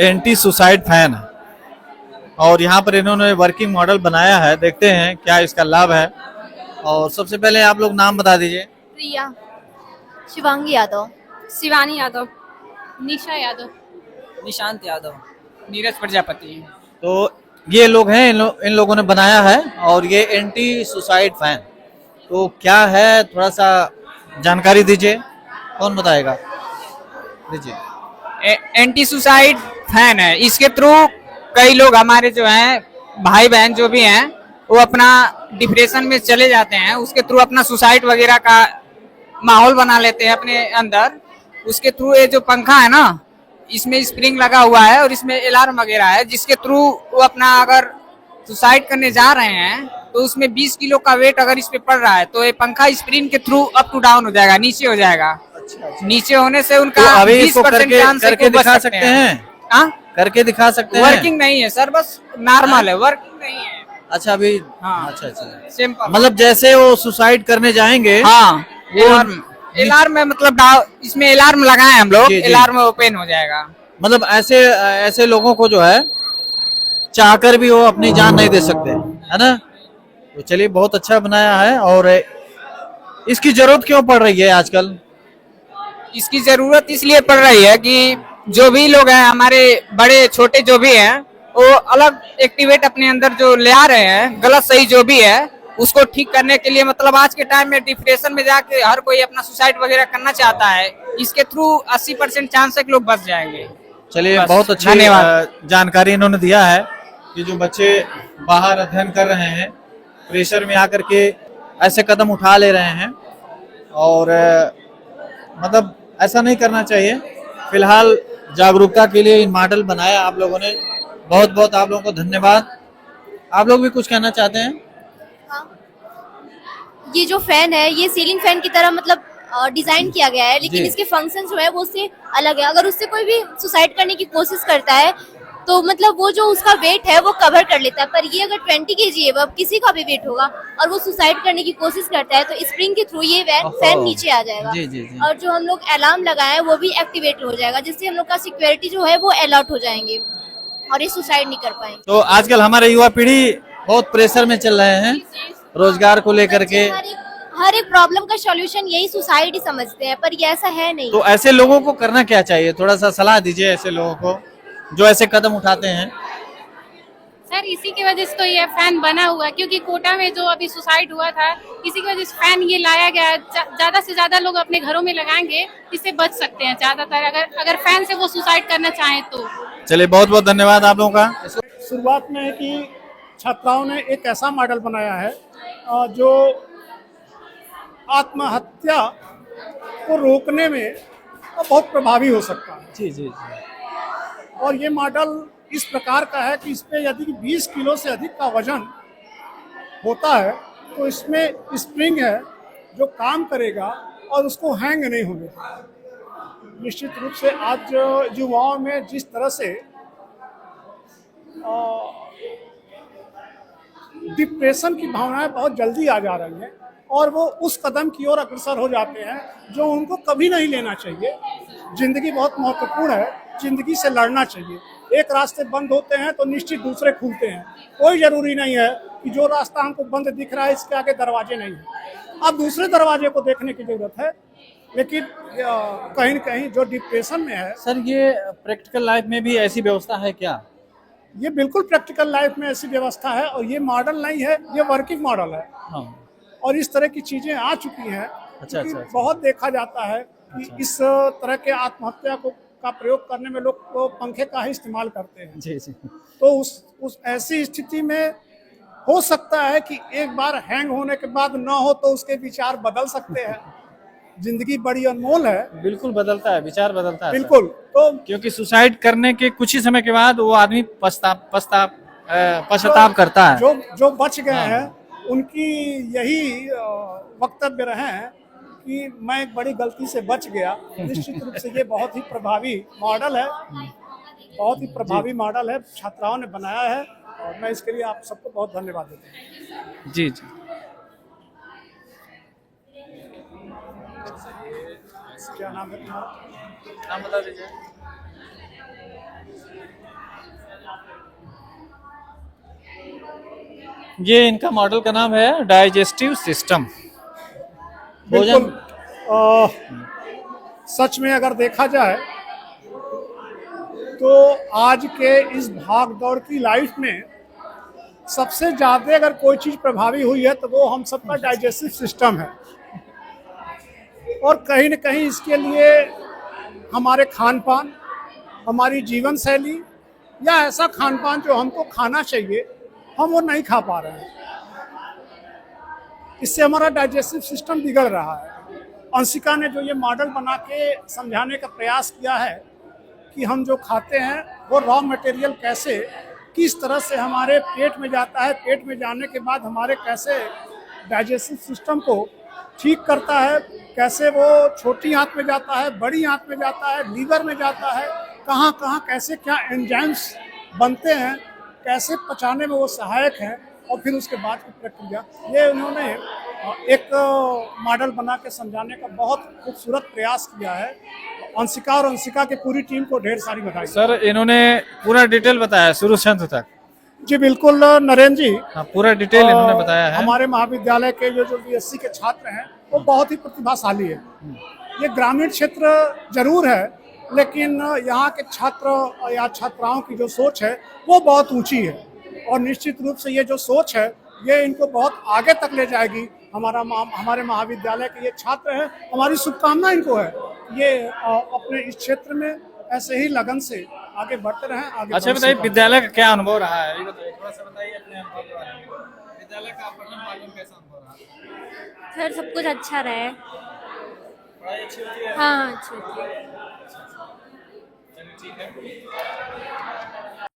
Anti suicide fan है और यहाँ पर इन्होंने वर्किंग मॉडल बनाया है। देखते हैं क्या इसका लाभ है। और सबसे पहले आप लोग नाम बता दीजिए। प्रिया, शिवांगी यादव, शिवानी यादव, निशा यादव, निशांत यादव, नीरज प्रजापति। तो ये लोग हैं, इन लोगों ने बनाया है और ये एंटी सुसाइड फैन। तो क्या है थोड़ा सा जानकारी दीजिए, कौन बताएगा? दीजिए। एंटी सुसाइड फैन है। इसके थ्रू कई लोग हमारे जो हैं भाई बहन जो भी हैं वो अपना डिप्रेशन में चले जाते हैं, उसके थ्रू अपना सुसाइड वगैरह का माहौल बना लेते हैं अपने अंदर। उसके थ्रू ये जो पंखा है ना, इसमें स्प्रिंग लगा हुआ है और इसमें अलार्म वगैरह है, जिसके थ्रू वो अपना अगर सुसाइड करने जा रहे हैं तो उसमें 20 किलो का वेट अगर इस पे पड़ रहा है तो ये पंखा स्प्रिंग के थ्रू अप टू डाउन हो जाएगा, नीचे हो जाएगा। नीचे होने से उनका तो अभी 20% चांस करके दिखा सकते हैं? हाँ, करके दिखा सकते हैं? वर्किंग नहीं है सर, बस नॉर्मल है, वर्किंग नहीं है। अच्छा अभी हाँ, अच्छा सिंपल। मतलब जैसे वो सुसाइड करने जाएंगे। हाँ, वो अलार्म में मतलब इसमें अलार्म लगाए हम लोग, अलार्म ओपन हो जाएगा। मतलब ऐसे लोगों को जो है चाहकर भी वो अपनी जान नहीं दे सकते, है ना? तो चलिए, बहुत अच्छा बनाया है। और इसकी जरूरत क्यों पड़ रही है आजकल? इसकी जरूरत इसलिए पड़ रही है कि जो भी लोग हैं हमारे बड़े छोटे जो भी हैं वो अलग एक्टिवेट अपने अंदर जो ले आ रहे हैं, गलत सही जो भी है उसको ठीक करने के लिए, मतलब आज के टाइम में डिप्रेशन में जाके हर कोई अपना सुसाइड वगैरह करना चाहता है। इसके थ्रू 80% चांस है कि लोग बच जाएंगे। चलिए, बहुत अच्छी जानकारी इन्होंने दिया है कि जो बच्चे बाहर अध्ययन कर रहे हैं, प्रेशर में आकर के ऐसे कदम उठा ले रहे हैं और मतलब ऐसा नहीं करना चाहिए। फिलहाल जागरूकता के लिए इन मॉडल बनाया आप लोगों ने, बहुत बहुत आप लोगों को धन्यवाद। आप लोग भी कुछ कहना चाहते हैं? ये जो फैन है ये सीलिंग फैन की तरह मतलब डिजाइन किया गया है, लेकिन इसके फंक्शन जो है वो उससे अलग है। अगर उससे कोई भी सुसाइड करने की कोशिश करता है तो मतलब वो जो उसका वेट है वो कवर कर लेता है, पर ये अगर 20 kg है, अब किसी का भी वेट होगा और वो सुसाइड करने की कोशिश करता है तो स्प्रिंग के थ्रू ये फैन नीचे आ जाएगा। जी। और जो हम लोग अलार्म लगाए वो भी एक्टिवेट हो जाएगा, जिससे हम लोग का सिक्योरिटी जो है वो अलर्ट हो जाएंगे और ये सुसाइड नहीं कर पाएंगे। तो आजकल हमारे युवा पीढ़ी बहुत प्रेशर में चल रहे हैं रोजगार को लेकर के। हर एक प्रॉब्लम का सॉल्यूशन यही सुसाइड ही समझते हैं, पर ये ऐसा है नहीं। तो ऐसे लोगों को करना क्या चाहिए? थोड़ा सा सलाह दीजिए ऐसे लोगों को जो ऐसे कदम उठाते हैं। सर इसी की वजह से तो ये फैन बना हुआ है, क्योंकि कोटा में जो अभी सुसाइड हुआ था इसी की वजह से फैन ये लाया गया है। ज्यादा से ज्यादा लोग अपने घरों में लगाएंगे, इससे बच सकते हैं ज्यादातर, अगर फैन से वो सुसाइड करना चाहें तो। चलिए, बहुत बहुत धन्यवाद आप लोगों का। शुरुआत में है कि छात्राओं ने एक ऐसा मॉडल बनाया है जो आत्महत्या को रोकने में बहुत प्रभावी हो सकता है। जी। और ये मॉडल इस प्रकार का है कि इस पे यदि 20 किलो से अधिक का वजन होता है तो इसमें स्प्रिंग है जो काम करेगा और उसको हैंग नहीं होने देगा। निश्चित रूप से आज युवाओं में जिस तरह से डिप्रेशन की भावनाएं बहुत जल्दी आ जा रही हैं और वो उस कदम की ओर अग्रसर हो जाते हैं जो उनको कभी नहीं लेना चाहिए। जिंदगी बहुत महत्वपूर्ण है, जिंदगी से लड़ना चाहिए। एक रास्ते बंद होते हैं तो निश्चित दूसरे खुलते हैं। कोई जरूरी नहीं है कि जो रास्ता हमको बंद दिख रहा है इसके आगे दरवाजे नहीं है, अब दूसरे दरवाजे को देखने की जरूरत है। लेकिन कहीं न कहीं जो डिप्रेशन में है। सर, ये प्रैक्टिकल लाइफ में भी ऐसी व्यवस्था है क्या? ये बिल्कुल प्रैक्टिकल लाइफ में ऐसी व्यवस्था है और ये मॉडल नहीं है, ये वर्किंग मॉडल है। हाँ। और इस तरह की चीजें आ चुकी हैं। अच्छा। बहुत देखा जाता है कि इस तरह के आत्महत्या का प्रयोग करने में लोग तो पंखे का ही इस्तेमाल करते हैं। जी। तो उस ऐसी स्थिति में हो सकता है कि एक बार हैंग होने के बाद ना हो तो उसके विचार बदल सकते हैं। जिंदगी बड़ी अनमोल है। बिल्कुल बदलता है, विचार बदलता है। बिल्कुल। तो क्योंकि सुसाइड करने के कुछ ही समय के बाद वो आदमी पश्चाताप करता है। जो बच गए हैं उनकी यही वक्तव्य रहे हैं कि मैं एक बड़ी गलती से बच गया। निश्चित रूप से ये बहुत ही प्रभावी मॉडल है, बहुत ही प्रभावी मॉडल है, छात्राओं ने बनाया है और मैं इसके लिए आप सबको बहुत धन्यवाद देता हूँ। जी। क्या नाम है तुम्हारा? नाम बता दीजिए। ये इनका मॉडल का नाम है डाइजेस्टिव सिस्टम। बिल्कुल सच में अगर देखा जाए तो आज के इस भाग दौड़ की लाइफ में सबसे ज्यादा अगर कोई चीज प्रभावी हुई है तो वो हम सबका डाइजेस्टिव सिस्टम है। और कहीं न कहीं इसके लिए हमारे खान पान, हमारी जीवन शैली या ऐसा खान पान जो हमको खाना चाहिए हम वो नहीं खा पा रहे हैं, इससे हमारा डाइजेस्टिव सिस्टम बिगड़ रहा है। अंशिका ने जो ये मॉडल बना के समझाने का प्रयास किया है कि हम जो खाते हैं वो रॉ मटेरियल कैसे किस तरह से हमारे पेट में जाता है, पेट में जाने के बाद हमारे कैसे डाइजेस्टिव सिस्टम को ठीक करता है, कैसे वो छोटी आंत में जाता है, बड़ी आंत में जाता है, लीवर में जाता है, कहाँ कहाँ कैसे क्या एंजाइम्स बनते हैं, कैसे पचाने में वो सहायक है, और फिर उसके बाद की प्रक्रिया। ये उन्होंने एक मॉडल बना के समझाने का बहुत खूबसूरत प्रयास किया है। अंशिका और अंशिका की पूरी टीम को ढेर सारी बधाई। सर इन्होंने पूरा डिटेल बताया शुरू से अंत तक। जी बिल्कुल नरेंद्र जी, हाँ, पूरा डिटेल इन्होंने बताया है। हमारे महाविद्यालय के जो बीएससी के छात्र हैं वो बहुत ही प्रतिभाशाली है। ये ग्रामीण क्षेत्र जरूर है लेकिन यहाँ के छात्र या छात्राओं की जो सोच है वो बहुत ऊंची है, और निश्चित रूप से ये जो सोच है ये इनको बहुत आगे तक ले जाएगी। हमारे महाविद्यालय के ये छात्र हैं, हमारी शुभकामना इनको है ये अपने इस क्षेत्र में ऐसे ही लगन से आगे बढ़ते रहें। आगे अच्छा बताइए, विद्यालय का क्या अनुभव रहा है, ये बताइए, थोड़ा सा बताइए अपने अनुभव के बारे में। विद्यालय का पठन पाठन कैसा अनुभव रहा? सर सब कुछ अच्छा रहा है। पढ़ाई अच्छी होती है? हाँ अच्छी होती है। चलिए ठीक है।